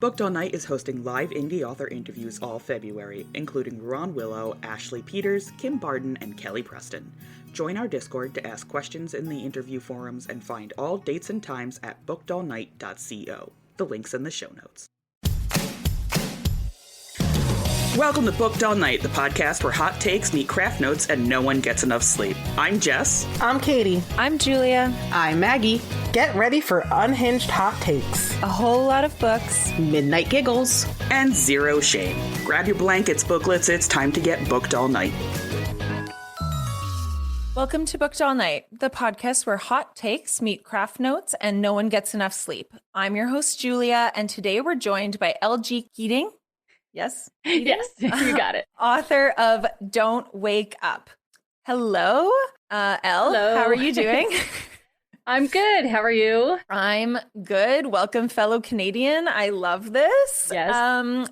Booked All Night is hosting live indie author interviews all February, including Ron Willow, Ashley Peters, Kim Barden, and Kelly Preston. Join our Discord to ask questions in the interview forums and find all dates and times at bookedallnight.co. The link's in the show notes. Welcome to Booked All Night, the podcast where hot takes meet craft notes and no one gets enough sleep. I'm Jess. I'm Katie. I'm Julia. I'm Maggie. Get ready for unhinged hot takes, A whole lot of books, midnight giggles, and zero shame. Grab your blankets, booklets, it's time to get booked all night. Welcome to Booked All Night, the podcast where hot takes meet craft notes and no one gets enough sleep. I'm your host, Julia, and today we're joined by Elle G. Keating. Yes? Keating? Yes, you got it. Author of Don't Wake Up. Hello, Elle. Hello. How are you doing? I'm good. How are you? I'm good. Welcome, fellow Canadian. I love this. Yes.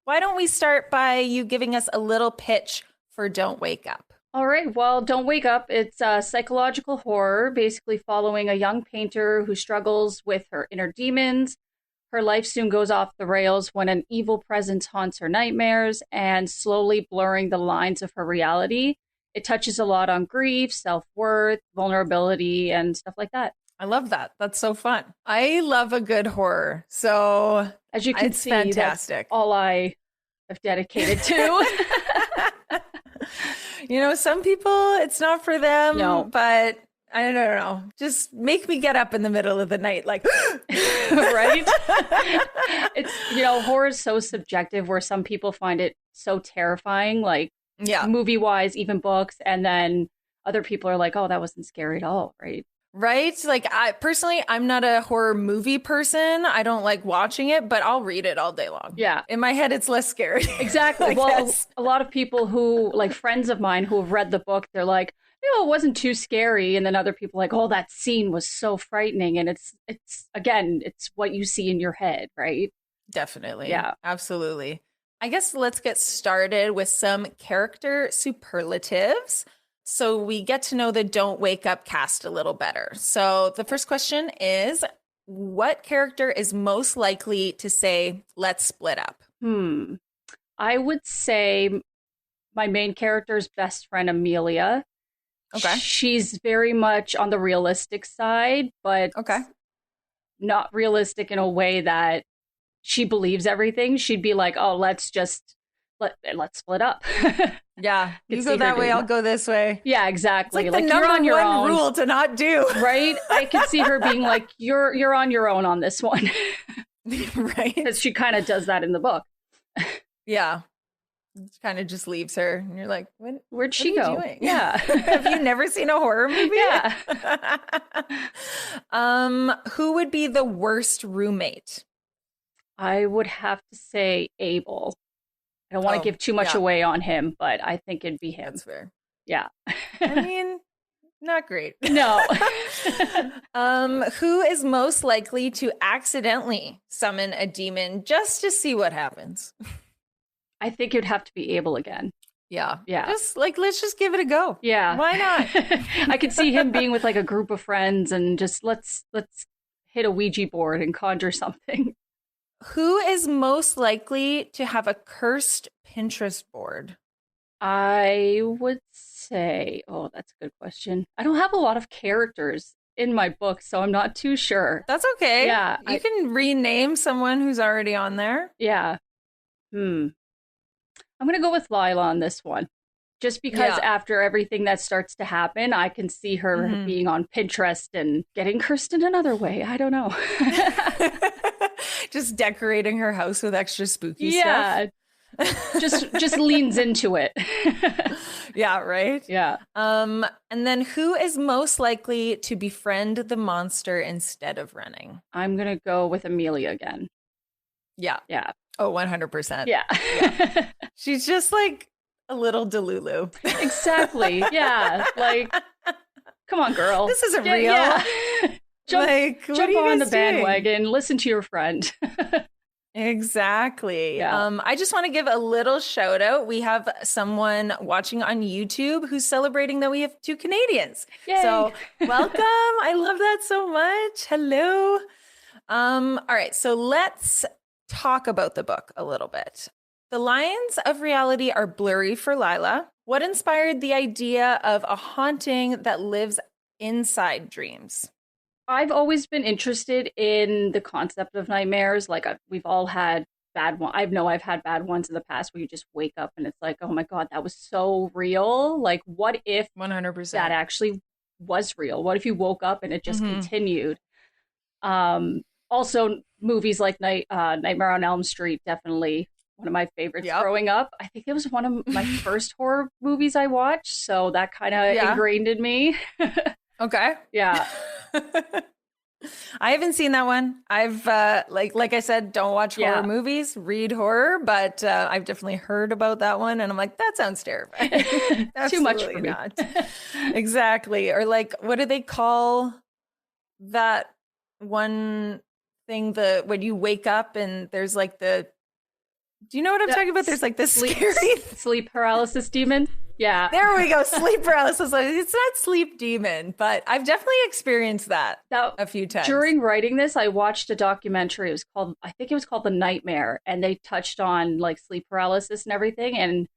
Why don't we start by you giving us a little pitch for Don't Wake Up? All right. Well, Don't Wake Up. It's a psychological horror, basically following a young painter who struggles with her inner demons. Her life soon goes off the rails when an evil presence haunts her nightmares and slowly blurring the lines of her reality. It touches a lot on grief, self-worth, vulnerability, and stuff like that. I love that. That's so fun. I love a good horror. So As you can it's see, fantastic. That's all I have dedicated to. You know, some people, it's not for them, No. but I don't know. Just make me get up in the middle of the night, like, Right? It's, horror is so subjective where some people find it so terrifying, like yeah, movie-wise, even books. And then other people are like, oh, that wasn't scary at all, right? right? Like I'm not a horror movie person. I don't like watching it, but I'll read it all day long. Yeah. In my head, it's less scary. Exactly. I Well, guess. a lot of people who, like friends of mine who have read the book, they're like, it wasn't too scary. And then other people are like, oh, that scene was so frightening. And it's again, it's what you see in your head, right? Definitely. Yeah. Absolutely. I guess let's get started with some character superlatives so we get to know the Don't Wake Up cast a little better. So the first question is, what character is most likely to say, let's split up? I would say my main character's best friend, Amelia. Okay. She's very much on the realistic side, but Okay. not realistic in a way that she believes everything. She'd be like, oh, let's split up. Yeah. Could You see go her that way, doing I'll that. go this way. Yeah, It's exactly. like the you're number on your one own. rule to not do. Right? I could see her being like, you're on your own on this one. Right? Because she kind of does that in the book. Yeah. Kind of just leaves her. And you're like, Where'd she what are go? you doing? Yeah. Have you never seen a horror movie? Yeah. Who would be the worst roommate? I would have to say Abel. I don't want to give too much yeah. away on him, but I think it'd be him. That's fair. Yeah. I mean, not great. No. Who is most likely to accidentally summon a demon just to see what happens? I think it'd have to be Abel again. Yeah. Yeah. Just like, let's just give it a go. Yeah. Why not? I could see him being with like a group of friends and just let's hit a Ouija board and conjure something. Who is most likely to have a cursed Pinterest board? I would say, oh, that's a good question. I don't have a lot of characters in my book, so I'm not too sure. That's okay. Yeah, You can rename someone who's already on there. Yeah. I'm going to go with Lila on this one. Just because after everything that starts to happen, I can see her being on Pinterest and getting cursed in another way. I don't know. Just decorating her house with extra spooky stuff. just leans into it. Yeah, right? Yeah. And then who is most likely to befriend the monster instead of running? I'm going to go with Amelia again. Yeah. Yeah. Oh, 100%. Yeah. She's just like a little Delulu. Exactly. Yeah. Like, come on, girl. This isn't real. Yeah. Jump What are you on guys the doing? bandwagon. Listen to your friend. Exactly. Yeah. I just want to give a little shout out. We have someone watching on YouTube who's celebrating that we have 2 Canadians. Yay. So welcome. I love that so much. Hello. All right. So let's talk about the book a little bit. The lines of reality are blurry for Lila. What inspired the idea of a haunting that lives inside dreams? I've always been interested in the concept of nightmares. Like we've all had bad ones. I know I've had bad ones in the past where you just wake up and it's like, oh my God, that was so real. Like, what if 100%. that actually was real? What if you woke up and it just continued? Also, movies like Nightmare on Elm Street, definitely one of my favorites growing up. I think it was one of my first horror movies I watched, so that kind of ingrained in me. Okay. Yeah. I haven't seen that one. I've like I said, don't watch horror movies, read horror, but I've definitely heard about that one, and I'm like, that sounds terrifying. Too much for me. Not. Exactly. Or like, what do they call that one thing? When you wake up and there's like do you know what I'm talking about? There's like this scary sleep paralysis demon. Yeah. There we go. Sleep paralysis. It's not sleep demon, but I've definitely experienced that a few times. During writing this, I watched a documentary. I think it was called The Nightmare, and they touched on like sleep paralysis and everything. And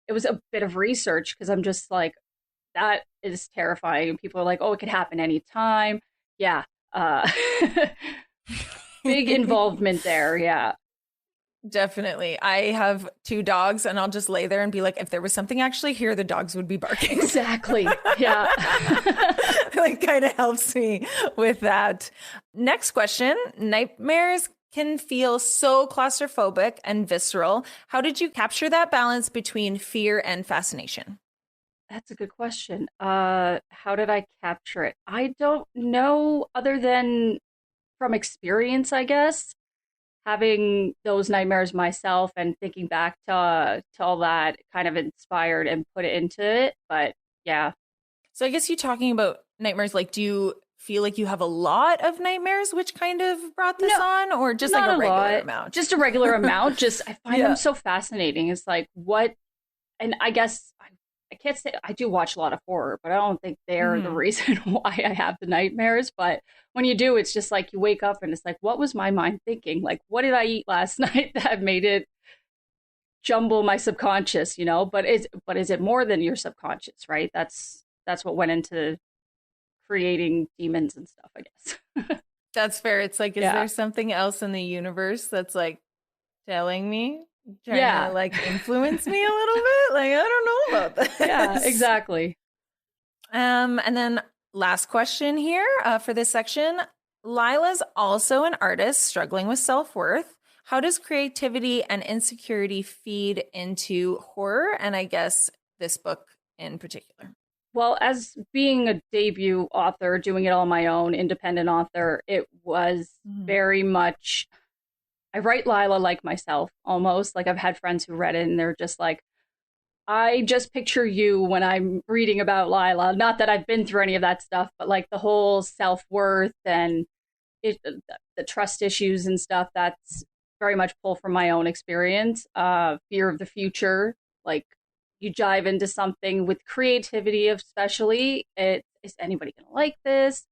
it was a bit of research because I'm just like, that is terrifying. And people are like, oh, it could happen anytime. Yeah. Big involvement there. Yeah. Definitely. I have 2 dogs, and I'll just lay there and be like, if there was something actually here, the dogs would be barking. Exactly. Yeah. Like, kind of helps me with that. Next question. Nightmares can feel so claustrophobic and visceral. How did you capture that balance between fear and fascination? That's a good question. How did I capture it? I don't know, other than from experience, I guess. Having those nightmares myself and thinking back to all that kind of inspired and put it into it. But yeah. So I guess you talking about nightmares, like, do you feel like you have a lot of nightmares, which kind of brought this on, or just like a regular amount? Just a regular amount. Just, I find them so fascinating. It's like, what, and I guess I can't say, I do watch a lot of horror, but I don't think they're the reason why I have the nightmares. But when you do, it's just like you wake up and it's like, what was my mind thinking? Like, what did I eat last night that made it jumble my subconscious, you know? But is it more than your subconscious, right? That's what went into creating demons and stuff, I guess. That's fair. It's like, is there something else in the universe that's like telling me? Trying to like influence me a little bit? Like, I don't know about this. Yeah, exactly. And then last question here for this section. Lila's also an artist struggling with self-worth. How does creativity and insecurity feed into horror? And I guess this book in particular. Well, as being a debut author, doing it all on my own, independent author, it was very much, I write Lila like myself, almost. Like, I've had friends who read it and they're just like, I just picture you when I'm reading about Lila. Not that I've been through any of that stuff, but like the whole self-worth and the trust issues and stuff, that's very much pulled from my own experience. Fear of the future, like, you dive into something with creativity, especially, is anybody going to like this?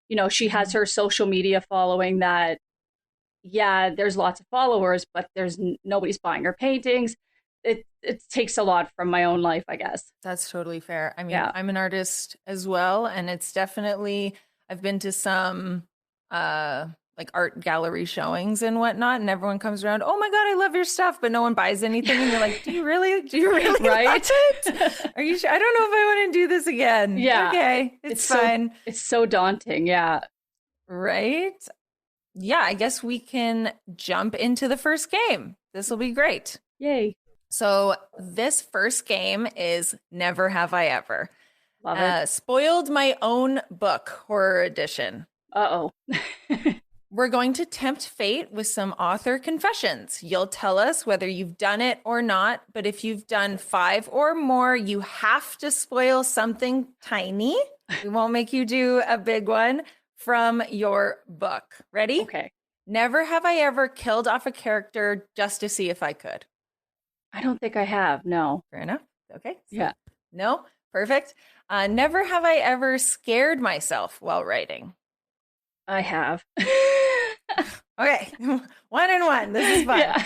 You know, she has her social media following that, there's lots of followers, but there's nobody's buying her paintings. It takes a lot from my own life, I guess. That's totally fair. I mean, I'm an artist as well, and it's definitely, I've been to some like art gallery showings and whatnot, and everyone comes around, oh my God, I love your stuff, but no one buys anything. And you're like, do you really right? Love it? Are you sure? I don't know if I want to do this again. Yeah. Okay. It's fine. It's so daunting. Yeah. Right. Yeah. I guess we can jump into the first game. This will be great. Yay. So this first game is Never Have I Ever. Love it. Spoiled my own book, horror edition. Uh-oh. We're going to tempt fate with some author confessions. You'll tell us whether you've done it or not, but if you've done 5 or more, you have to spoil something tiny. We won't make you do a big one from your book. Ready? Okay. Never have I ever killed off a character just to see if I could. I don't think I have, no. Fair enough. Okay. Yeah. No? Perfect. Never have I ever scared myself while writing. I have. Okay. 1-1. This is fun. Yeah.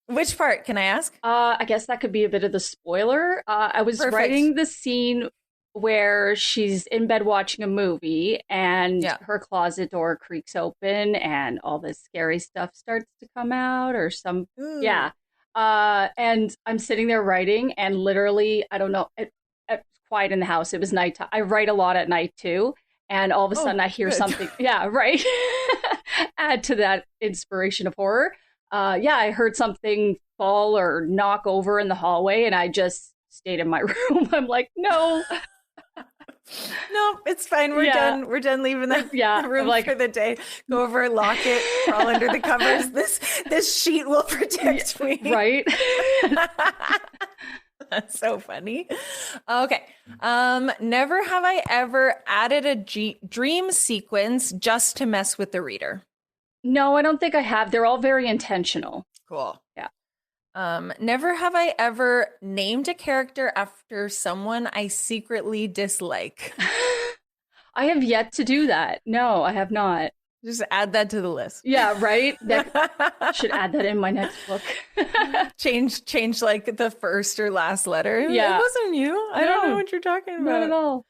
Which part can I ask? I guess that could be a bit of the spoiler. I was Perfect. writing the scene where she's in bed watching a movie and her closet door creaks open and all this scary stuff starts to come out or some. Ooh. Yeah. And I'm sitting there writing and literally, I don't know, it's quiet in the house. It was nighttime. I write a lot at night too. And all of a sudden I hear something. Yeah, right. Add to that inspiration of horror. I heard something fall or knock over in the hallway and I just stayed in my room. I'm like, no. No, it's fine. We're done. We're done leaving the room for the day. Go over, lock it, crawl under the covers. This sheet will protect me. Right? That's so funny. Okay. Never have I ever added a dream sequence just to mess with the reader. No, I don't think I have. They're all very intentional. Cool. Yeah. Never have I ever named a character after someone I secretly dislike. I have yet to do that. No, I have not. Just add that to the list. Yeah, right? Should add that in my next book. Change like the first or last letter. Yeah. It wasn't you. I don't know what you're talking about. Not at all.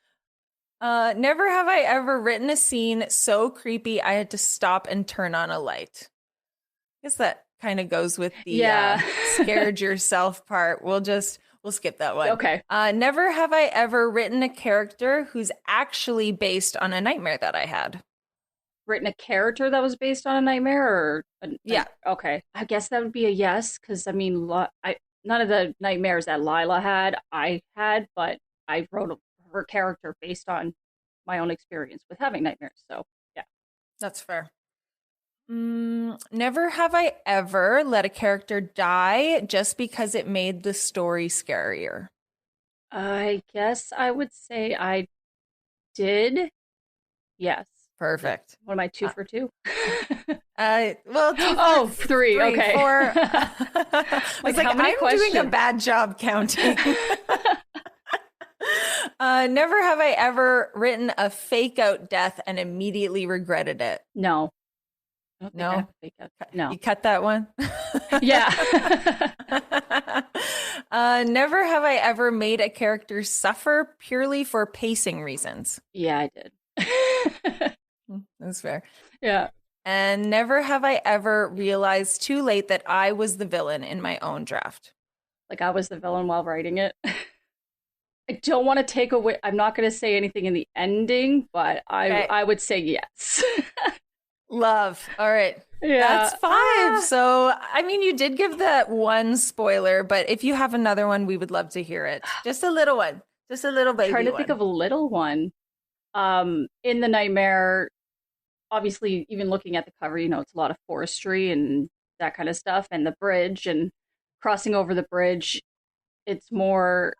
Never have I ever written a scene so creepy I had to stop and turn on a light. I guess that kind of goes with the scared yourself part. We'll skip that one. Okay. Never have I ever written a character who's actually based on a nightmare that I had. Written a character that was based on a nightmare or okay. I guess that would be a yes, because I mean none of the nightmares that Lila had I had, but I wrote her character based on my own experience with having nightmares. So yeah. That's fair. Never have I ever let a character die just because it made the story scarier. I guess I would say I did. Yes. Perfect. What am I, 2 for 2? Well, 3. Okay. 4. I was like, I'm doing a bad job counting. Never have I ever written a fake out death and immediately regretted it. No. No? No. You cut that one? Yeah. Never have I ever made a character suffer purely for pacing reasons. Yeah, I did. That's fair. Yeah. And never have I ever realized too late that I was the villain in my own draft. Like I was the villain while writing it. I don't want to take away. I'm not going to say anything in the ending, but I would say yes. Love. All right. Yeah. That's 5. So, I mean, you did give that one spoiler, but if you have another one, we would love to hear it. Just a little one. Just a little baby I'm trying to think of a little one. In the nightmare, obviously, even looking at the cover, it's a lot of forestry and that kind of stuff, and the bridge and crossing over the bridge. It's more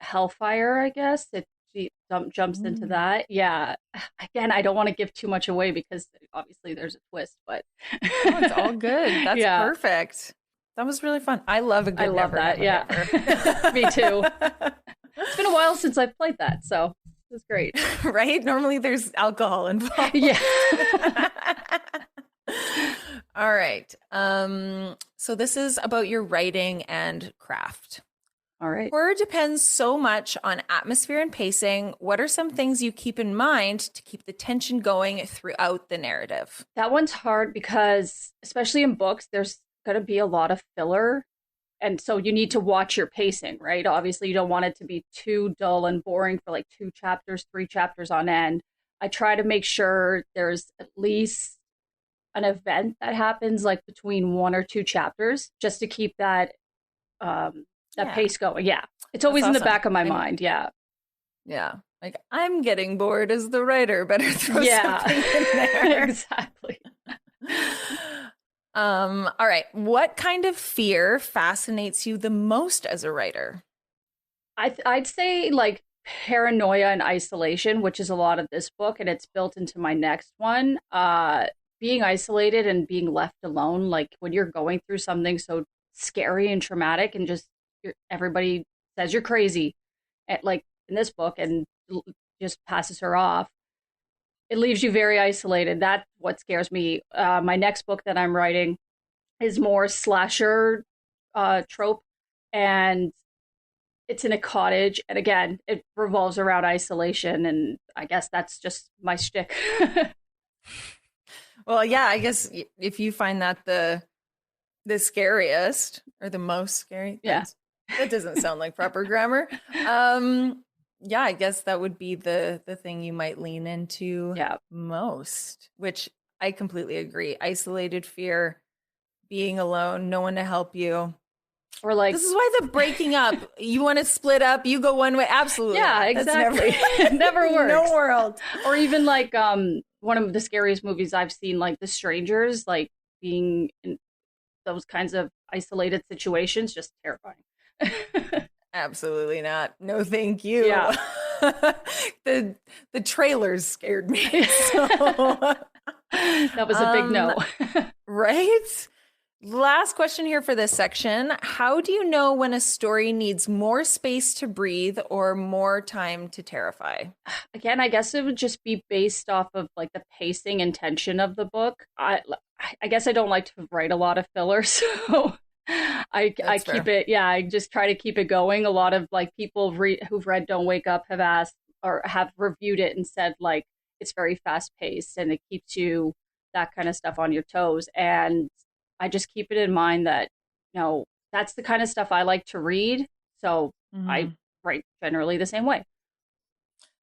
hellfire, I guess. She jumps into that. Yeah. Again, I don't want to give too much away because obviously there's a twist, but it's all good. That's perfect. That was really fun. I love a good. I love that. Yeah. Me too. It's been a while since I've played that, so it was great. Right? Normally there's alcohol involved. Yeah. All right. So this is about your writing and craft. All right. Horror depends so much on atmosphere and pacing. What are some things you keep in mind to keep the tension going throughout the narrative? That one's hard because, especially in books, there's going to be a lot of filler. And so you need to watch your pacing, right? Obviously, you don't want it to be too dull and boring for like 2 chapters, 3 chapters on end. I try to make sure there's at least an event that happens like between 1 or 2 chapters just to keep that pace going. Yeah. It's always in the back of my mind. Yeah. Yeah. Like, I'm getting bored as the writer. Better throw something in there. Exactly. All right. What kind of fear fascinates you the most as a writer? I'd say like paranoia and isolation, which is a lot of this book, and it's built into my next one. Being isolated and being left alone, like when you're going through something so scary and traumatic and just everybody says you're crazy, like in this book, and just passes her off. it leaves you very isolated. That's what scares me. My next book that I'm writing is more slasher trope, and it's in a cottage. And again, it revolves around isolation, and I guess that's just my shtick. Well, yeah, I guess if you find that the scariest or the most scary, Yeah. that doesn't sound like proper grammar. Yeah, I guess that would be the thing you might lean into most, which I completely agree. Isolated fear, being alone, no one to help you. Or like, this is why the breaking up, you want to split up, you go one way. Absolutely. Yeah, not. exactly. It never works. No world. Or even like one of the scariest movies I've seen, like The Strangers, like being in those kinds of isolated situations, just terrifying. Absolutely not. No, thank you. Yeah. The trailers scared me. So. That was a big no. Right? Last question here for this section. How do you know when a story needs more space to breathe or more time to terrify? Again, I guess it would just be based off of like the pacing and tension of the book. I guess I don't like to write a lot of filler, so I keep it. Yeah, I just try to keep it going. A lot of like people who've read Don't Wake Up have asked or have reviewed it and said like it's very fast paced and it keeps you that kind of stuff on your toes. And I just keep it in mind that, you know, that's the kind of stuff I like to read. So I write generally the same way.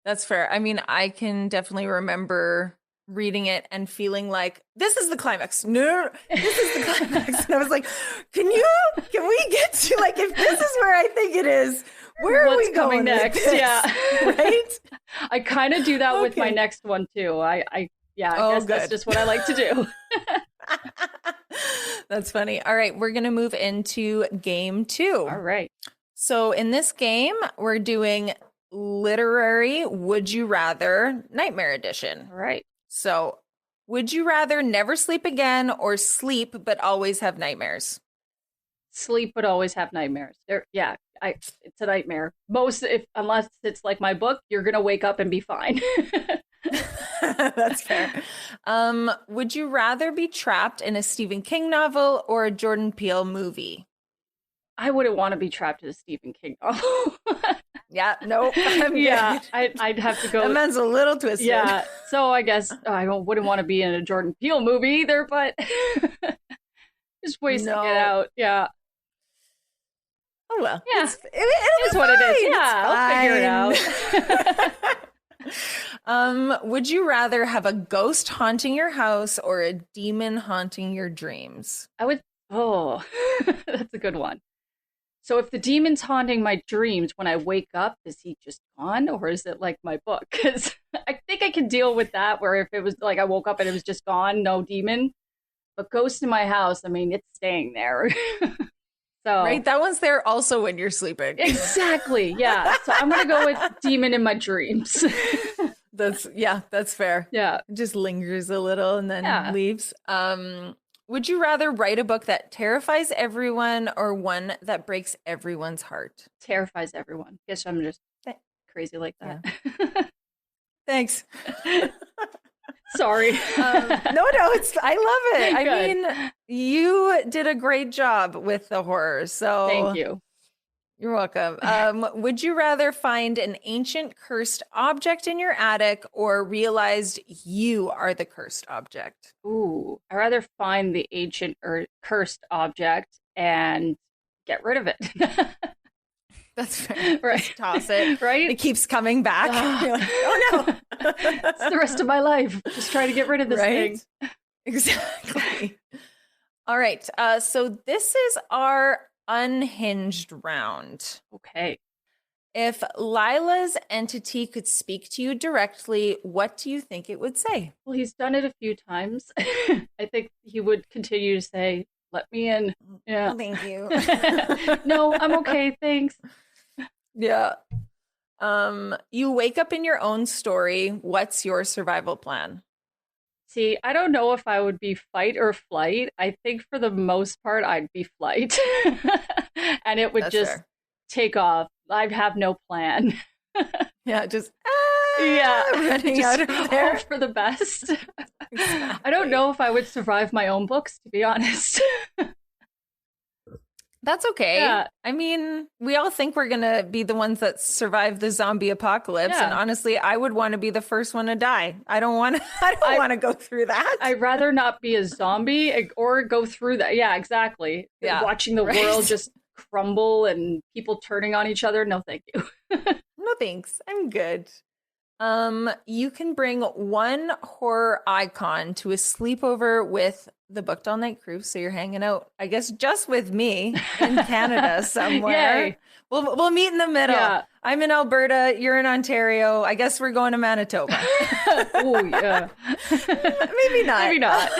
That's fair. I mean, I can definitely remember reading it and feeling like, this is the climax. No, this is the climax. And I was like, can we get to, like, if this is where I think it is, where are we going next? Yeah. Right? I kind of do that with my next one too. I guess that's just what I like to do. That's funny. All right, we're going to move into game 2. All right. So in this game, we're doing literary Would You Rather Nightmare Edition. All right. So would you rather never sleep again or sleep but always have nightmares? Sleep but always have nightmares. It's a nightmare. Unless it's like my book, you're going to wake up and be fine. That's fair. Would you rather be trapped in a Stephen King novel or a Jordan Peele movie? I wouldn't want to be trapped in a Stephen King novel. Yeah, nope. I'd have to go. That man's a little twisted. Yeah, so I guess I wouldn't want to be in a Jordan Peele movie either, but just ways to get out. Yeah. Oh, well. Yeah. It is what it is. Yeah, I'll figure it out. Would you rather have a ghost haunting your house or a demon haunting your dreams? That's a good one. So if the demon's haunting my dreams when I wake up, is he just gone or is it like my book? Because I think I can deal with that, where if it was like I woke up and it was just gone, no demon. But ghost in my house, I mean, it's staying there. So right, that one's there also when you're sleeping. Exactly, yeah. So I'm gonna go with demon in my dreams. That's fair. Yeah, it just lingers a little and then leaves. Would you rather write a book that terrifies everyone or one that breaks everyone's heart? Terrifies everyone. Guess I'm just crazy like that. Yeah. Thanks. Sorry. No, I love it. I mean, you did a great job with the horror. So thank you. You're welcome. Would you rather find an ancient cursed object in your attic or realized you are the cursed object? Ooh, I'd rather find the ancient or cursed object and get rid of it. That's fair. Right. Just toss it. Right? It keeps coming back. You're like, oh no. It's the rest of my life. Just trying to get rid of this thing. Exactly. All right. So this is our unhinged round. Okay. If Lila's entity could speak to you directly, what do you think it would say? Well, he's done it a few times. I think he would continue to say, let me in. Yeah. Oh, thank you. No, I'm okay. Thanks. Yeah. You wake up in your own story. What's your survival plan? See, I don't know if I would be fight or flight. I think for the most part, I'd be flight. And it would take off. I'd have no plan. Yeah, just Yeah, running just out of there. hope for the best. I don't know if I would survive my own books, to be honest. That's okay. Yeah. I mean, we all think we're going to be the ones that survive the zombie apocalypse. Yeah. And honestly, I would want to be the first one to die. I don't want to go through that. I'd rather not be a zombie or go through that. Yeah, exactly. Yeah, watching the world just crumble and people turning on each other. No, thank you. No, thanks. I'm good. You can bring one horror icon to a sleepover with the Booked All Night crew. So you're hanging out, I guess, just with me in Canada somewhere. Yay. We'll meet in the middle. Yeah. I'm in Alberta. You're in Ontario. I guess we're going to Manitoba. Oh, yeah. Maybe not. Maybe not.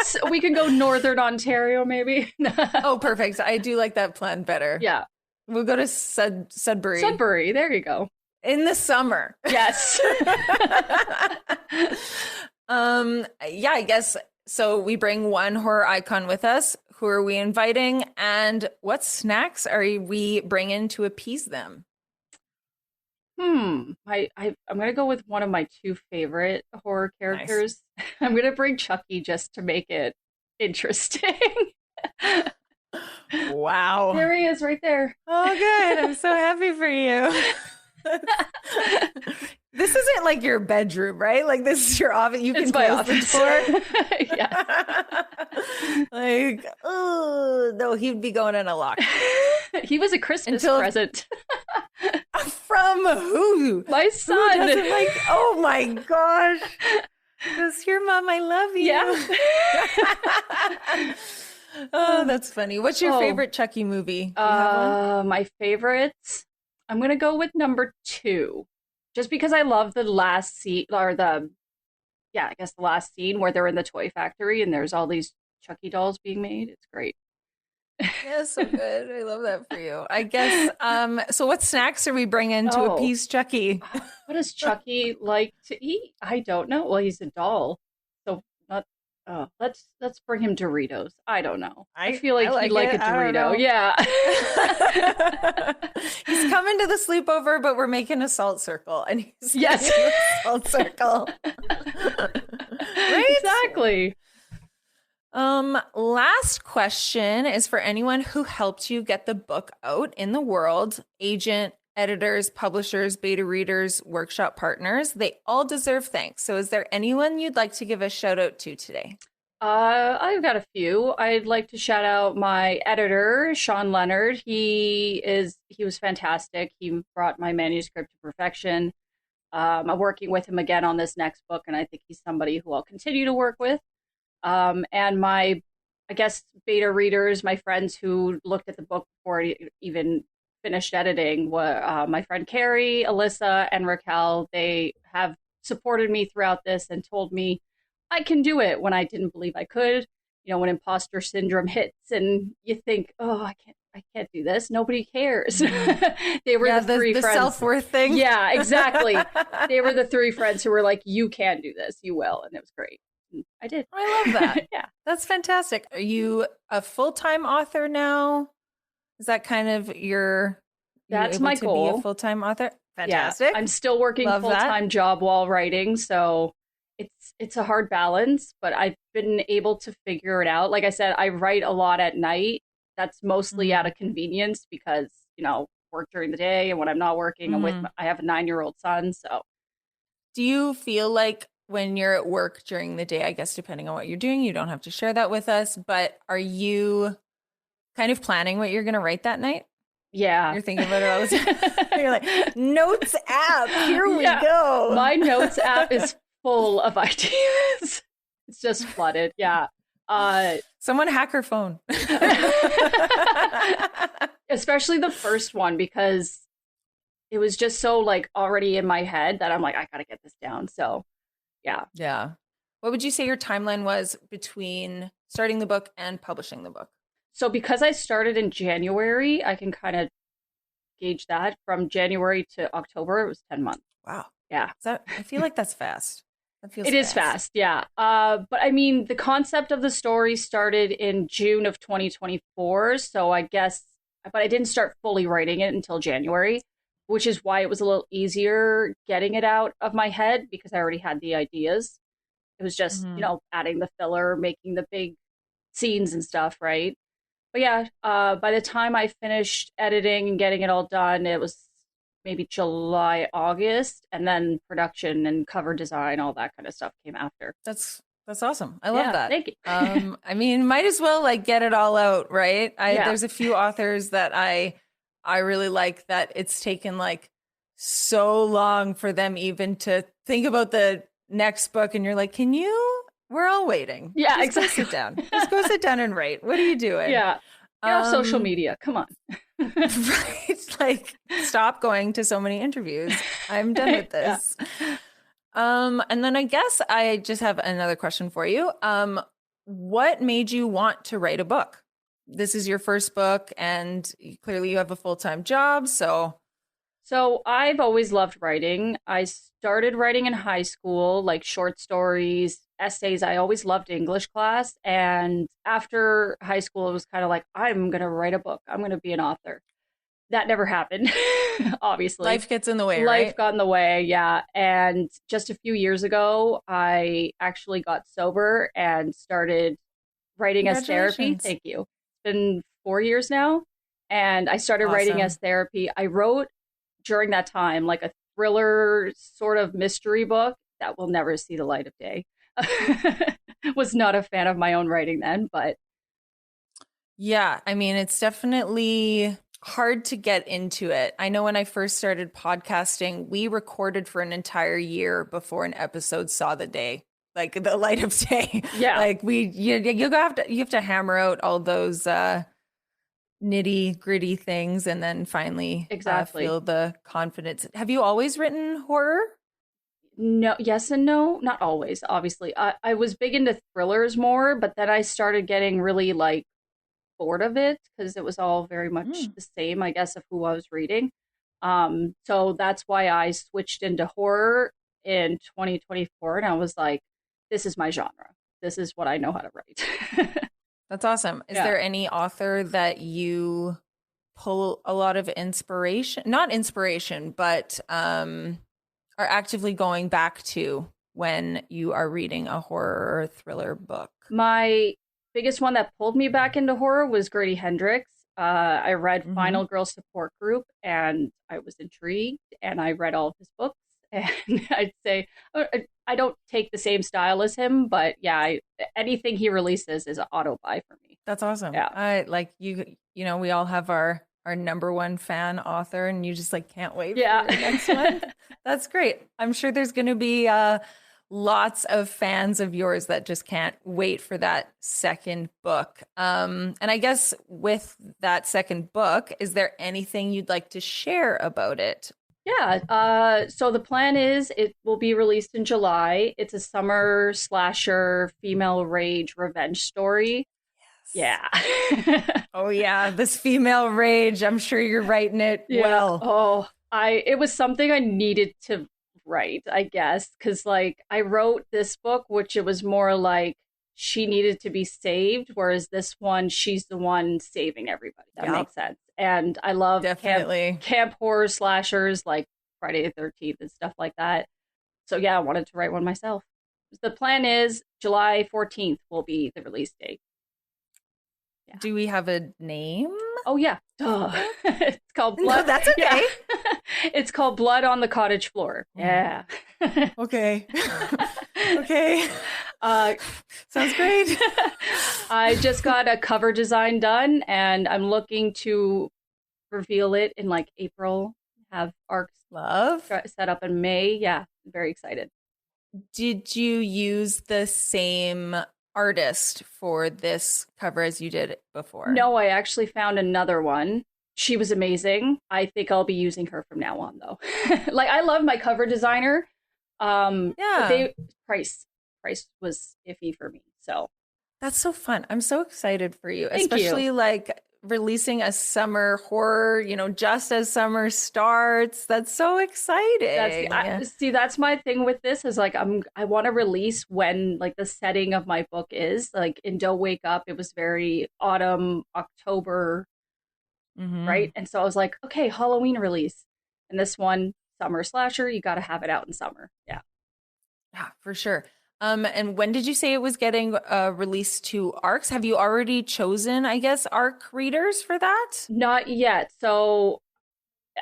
So we can go Northern Ontario, maybe. Oh, perfect. I do like that plan better. Yeah. We'll go to Sudbury. Sudbury. There you go. In the summer. Yes. Yeah, I guess so. We bring one horror icon with us. Who are we inviting? And what snacks are we bringing to appease them? I'm gonna go with one of my two favorite horror characters. Nice. I'm gonna bring Chucky just to make it interesting. Wow. There he is right there. Oh, good. I'm so happy for you. This isn't like your bedroom, right? Like this is your office. You can close the door. Yeah. Like, oh no, he'd be going in a lock. He was a Christmas present. From who? My son. Who doesn't like, oh my gosh. Because your mom, I love you. Yeah. Oh, that's funny. What's your favorite Chucky movie? My favorites? I'm going to go with number 2. Just because I love the last scene, or the last scene where they're in the toy factory and there's all these Chucky dolls being made. It's great. Yeah, so good. I love that for you. I guess, so what snacks are we bringing to appease Chucky? What does Chucky like to eat? I don't know. Well, he's a doll. So let's bring him Doritos. I don't know. I feel like he'd like a Dorito. Yeah. He's coming to the sleepover, but we're making a salt circle. And he's yes, a salt circle. Right? Exactly. Last question is for anyone who helped you get the book out in the world. Agent, editors, publishers, beta readers, workshop partners, they all deserve thanks. So is there anyone you'd like to give a shout out to today? I've got a few. I'd like to shout out my editor, Sean Leonard. He was fantastic. He brought my manuscript to perfection. I'm working with him again on this next book, and I think he's somebody who I'll continue to work with. And my, I guess, beta readers, my friends who looked at the book before it even finished editing, were my friend Carrie, Alyssa, and Raquel. They have supported me throughout this and told me I can do it when I didn't believe I could. You know, when imposter syndrome hits and you think, oh, I can't do this. Nobody cares. They were the three friends. The self-worth thing. Yeah, exactly. They were the 3 friends who were like, you can do this. You will. And it was great. I did. I love that. Yeah. That's fantastic. Are you a full-time author now? Is that kind of That's my goal. To be a full-time author? Fantastic. Yeah. I'm still working a full-time job while writing, so it's a hard balance, but I've been able to figure it out. Like I said, I write a lot at night. That's mostly out of convenience because, you know, work during the day, and when I'm not working, I have a 9-year-old son, so. Do you feel like when you're at work during the day, I guess depending on what you're doing, you don't have to share that with us, but are you kind of planning what you're going to write that night? Yeah. You're thinking about it all the time. You're like, notes app, here we go. My notes app is full of ideas. It's just flooded. Yeah. Someone hack her phone. Especially the first one, because it was just so like already in my head that I'm like, I got to get this down. So yeah. Yeah. What would you say your timeline was between starting the book and publishing the book? So because I started in January, I can kind of gauge that. From January to October, it was 10 months. Wow. Yeah. I feel like that's fast. It is fast, yeah. But I mean, the concept of the story started in June of 2024. So I guess, but I didn't start fully writing it until January, which is why it was a little easier getting it out of my head because I already had the ideas. It was just, adding the filler, making the big scenes and stuff, right? But yeah, by the time I finished editing and getting it all done, it was maybe July, August, and then production and cover design, all that kind of stuff came after. That's awesome. I love that. Thank you. I mean, might as well like get it all out, right? There's a few authors that I really like that it's taken like so long for them even to think about the next book, and you're like, we're all waiting. Yeah, Just exactly. Go sit down. Just go sit down and write. What are you doing? Yeah. Get off social media. Come on. Right. Like, stop going to so many interviews. I'm done with this. And then I guess I just have another question for you. What made you want to write a book? This is your first book, and clearly you have a full-time job. So I've always loved writing. I started writing in high school, like short stories, essays. I always loved English class. And after high school, it was kind of like, I'm going to write a book. I'm going to be an author. That never happened, obviously. life gets in the way, Life right? got in the way, yeah. And just a few years ago, I actually got sober and started writing as therapy. Thank you. It's been 4 years now. And I started writing as therapy. I wrote during that time like a thriller sort of mystery book that will never see the light of day. Was not a fan of my own writing then, but yeah, I mean, it's definitely hard to get into it. I know when I first started podcasting, we recorded for an entire year before an episode saw the day, like the light of day. Yeah, like you have to hammer out all those nitty gritty things, and then finally feel the confidence. Have you always written horror? No, yes and no, not always. Obviously, I was big into thrillers more, but then I started getting really like bored of it because it was all very much the same, I guess, of who I was reading. So that's why I switched into horror in 2024, and I was like, this is my genre. This is what I know how to write. That's awesome. Is there any author that you pull a lot of inspiration, not inspiration, but are actively going back to when you are reading a horror or thriller book? My biggest one that pulled me back into horror was Grady Hendrix. I read Final Girl Support Group, and I was intrigued, and I read all of his books. And I'd say I don't take the same style as him, but yeah, anything he releases is an auto buy for me. That's awesome. Yeah, I like you know, we all have our number one fan author, and you just like can't wait for the next one. That's great. I'm sure there's going to be lots of fans of yours that just can't wait for that second book. And I guess with that second book, is there anything you'd like to share about it? Yeah. So the plan is it will be released in July. It's a summer slasher, female rage revenge story. Yes. Yeah. Oh yeah, this female rage. I'm sure you're writing it well. Oh, it was something I needed to write, I guess, because like I wrote this book, which it was more like she needed to be saved, whereas this one, she's the one saving everybody. That makes sense. And I love camp horror slashers like Friday the 13th and stuff like that. So yeah, I wanted to write one myself. The plan is July 14th will be the release date. Yeah. Do we have a name? Oh yeah. It's called Blood. No, that's okay. Yeah. It's called Blood on the Cottage Floor. Yeah. Okay. Okay. Sounds great. I just got a cover design done, and I'm looking to reveal it in like April. Have arcs set up in May. Yeah, I'm very excited. Did you use the same artist for this cover as you did before? No, I actually found another one. She was amazing. I think I'll be using her from now on, though. Like, I love my cover designer. But price was iffy for me. So that's so fun. I'm so excited for you, Thank especially you. like releasing a summer horror, you know, just as summer starts. That's so exciting. That's my thing with this is like I want to release when like the setting of my book is like in Don't Wake Up. It was very autumn, October, right? And so I was like, okay, Halloween release. And this one, summer slasher, you got to have it out in summer. Yeah. Yeah, for sure. And when did you say it was getting released to ARCs? Have you already chosen, I guess, ARC readers for that? Not yet. So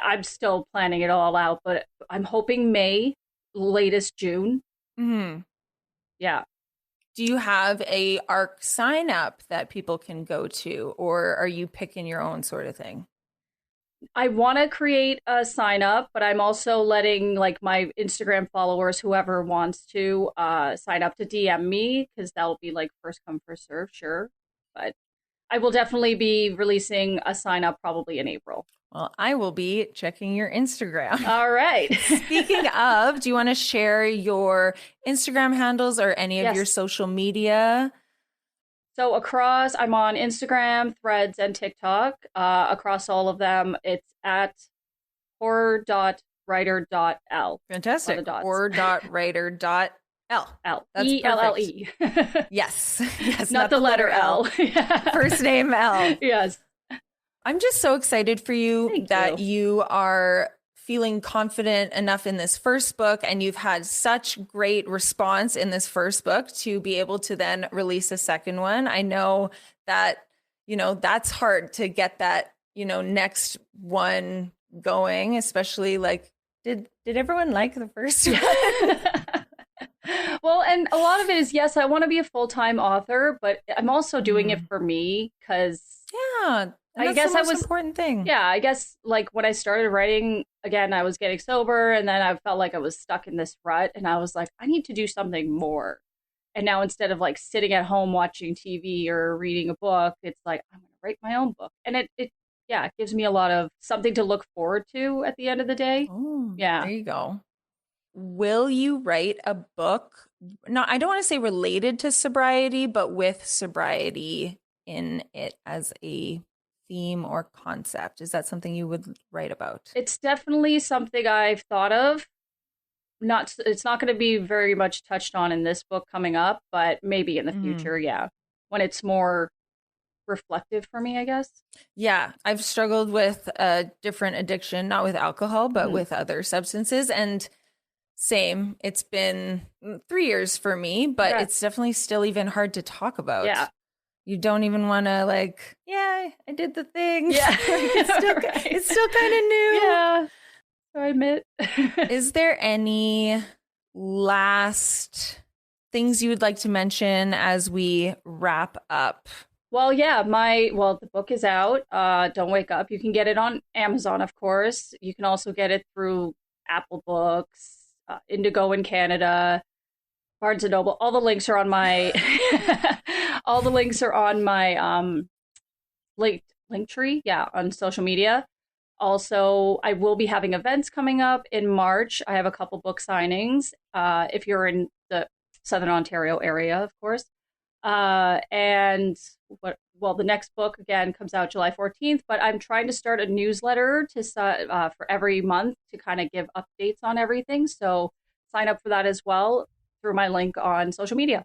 I'm still planning it all out, but I'm hoping May, latest June. Mm-hmm. Yeah. Do you have a ARC sign up that people can go to, or are you picking your own sort of thing? I want to create a sign up, but I'm also letting like my Instagram followers, whoever wants to sign up, to DM me, because that'll be like first come, first serve, sure. But I will definitely be releasing a sign up probably in April. Well, I will be checking your Instagram. All right. Speaking of, do you want to share your Instagram handles or any of your social media? So I'm on Instagram, Threads, and TikTok. Across all of them, it's at horror.writer.l. Fantastic. Horror.writer.l. L. That's E-L-L-E. Yes. Yes. Not the letter L. First name L. Yes. I'm just so excited for you that you are feeling confident enough in this first book, and you've had such great response in this first book to be able to then release a second one. I know that, that's hard to get that, next one going, especially like, did everyone like the first one? Well, and a lot of it is, yes, I want to be a full-time author, but I'm also doing it for me because I guess that was an important thing. Yeah, I guess like when I started writing, again, I was getting sober, and then I felt like I was stuck in this rut, and I was like, I need to do something more. And now instead of like sitting at home watching TV or reading a book, it's like, I'm going to write my own book. And it gives me a lot of something to look forward to at the end of the day. Oh, yeah. There you go. Will you write a book? No, I don't want to say related to sobriety, but with sobriety in it as a theme or concept? Is that something you would write about? It's definitely something I've thought of. It's not going to be very much touched on in this book coming up, but maybe in the future, when it's more reflective for me, I guess. Yeah, I've struggled with a different addiction, not with alcohol, but with other substances, and same. It's been 3 years for me, but it's definitely still even hard to talk about. Yeah. You don't even want to I did the thing. Yeah. It's still kind of new. Yeah. I admit. Is there any last things you would like to mention as we wrap up? Well, yeah, the book is out. Don't Wake Up. You can get it on Amazon, of course. You can also get it through Apple Books, Indigo in Canada, Barnes and Noble. All the links are on my link tree, on social media. Also, I will be having events coming up in March. I have a couple book signings. If you're in the Southern Ontario area, of course. The next book again comes out July 14th, but I'm trying to start a newsletter for every month to kind of give updates on everything. So sign up for that as well through my link on social media.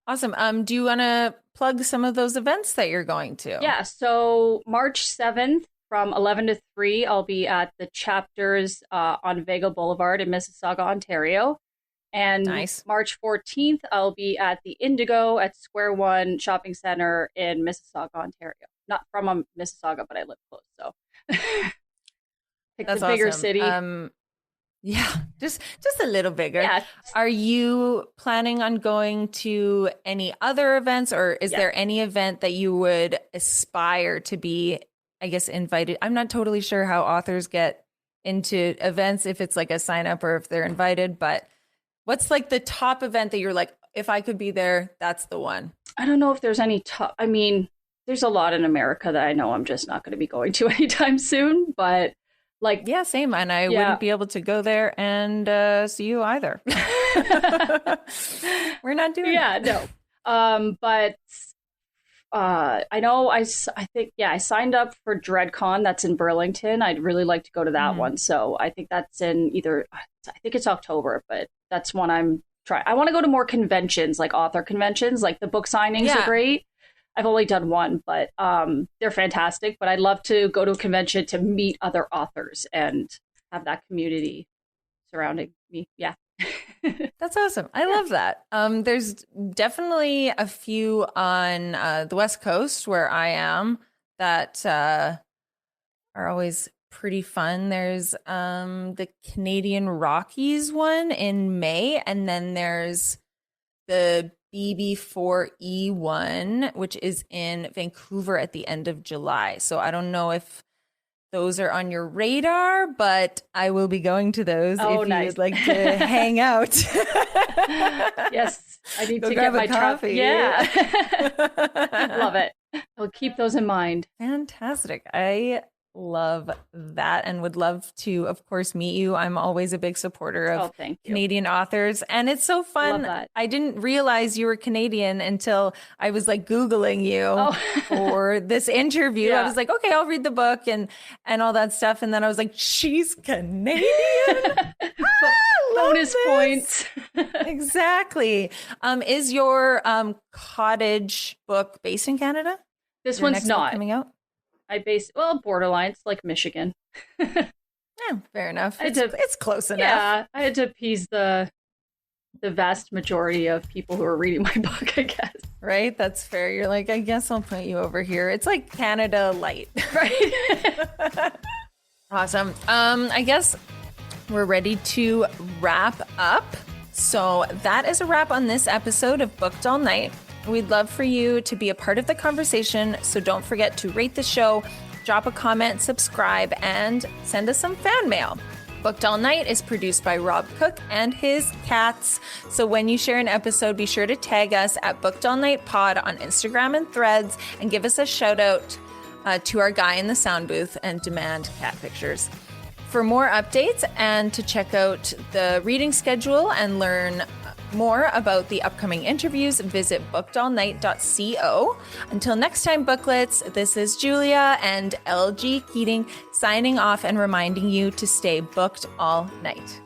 Awesome. Do you want to plug some of those events that you're going to? Yeah. So March 7th from 11 to 3, I'll be at the Chapters on Vega Boulevard in Mississauga, Ontario. And March 14th, I'll be at the Indigo at Square One Shopping Center in Mississauga, Ontario. Not from Mississauga, but I live close, so pick That's the bigger awesome. city. Just a little bigger. Yeah. Are you planning on going to any other events, or is there any event that you would aspire to be, I guess, invited? I'm not totally sure how authors get into events, if it's like a sign up or if they're invited, but what's like the top event that you're like, if I could be there, that's the one? I don't know if there's any top. I mean, there's a lot in America that I know I'm just not going to be going to anytime soon, but same. And I wouldn't be able to go there and see you either. We're not doing it. No. But I know I think I signed up for DreadCon. That's in Burlington. I'd really like to go to that one. So I think that's in I think it's October, but that's one I'm trying. I want to go to more conventions, like author conventions, like the book signings are great. I've only done one, but they're fantastic. But I'd love to go to a convention to meet other authors and have that community surrounding me. Yeah. That's awesome. I love that. There's definitely a few on the West Coast where I am that are always pretty fun. There's the Canadian Rockies one in May, and then there's the BB4E one, which is in Vancouver at the end of July. So I don't know if those are on your radar, but I will be going to those if nice. you'd like to hang out. Yes, I need Go to grab get my a coffee. Yeah. Love it. I'll keep those in mind. Fantastic. I love that and would love to, of course, meet you. I'm always a big supporter of thank you. Canadian authors. And it's so fun. Love that. I didn't realize you were Canadian until I was like Googling you for this interview. Yeah. I was like, okay, I'll read the book and all that stuff. And then I was like, she's Canadian. Bonus points. Exactly. Is your cottage book based in Canada? This Your one's next book not. coming out? Borderline. It's like Michigan. Yeah, fair enough. It's close enough. Yeah, I had to appease the vast majority of people who are reading my book, I guess. Right? That's fair. You're like, I guess I'll put you over here. It's like Canada light. Right. Awesome. I guess we're ready to wrap up. So that is a wrap on this episode of Booked All Night. We'd love for you to be a part of the conversation, so don't forget to rate the show, drop a comment, subscribe, and send us some fan mail. Booked All Night is produced by Rob Cook and his cats. So when you share an episode, be sure to tag us at Booked All Night Pod on Instagram and Threads and give us a shout out to our guy in the sound booth and demand cat pictures. For more updates and to check out the reading schedule and learn more about the upcoming interviews, visit bookedallnight.co. Until next time, booklets, this is Julia and Elle G. Keating signing off and reminding you to stay booked all night.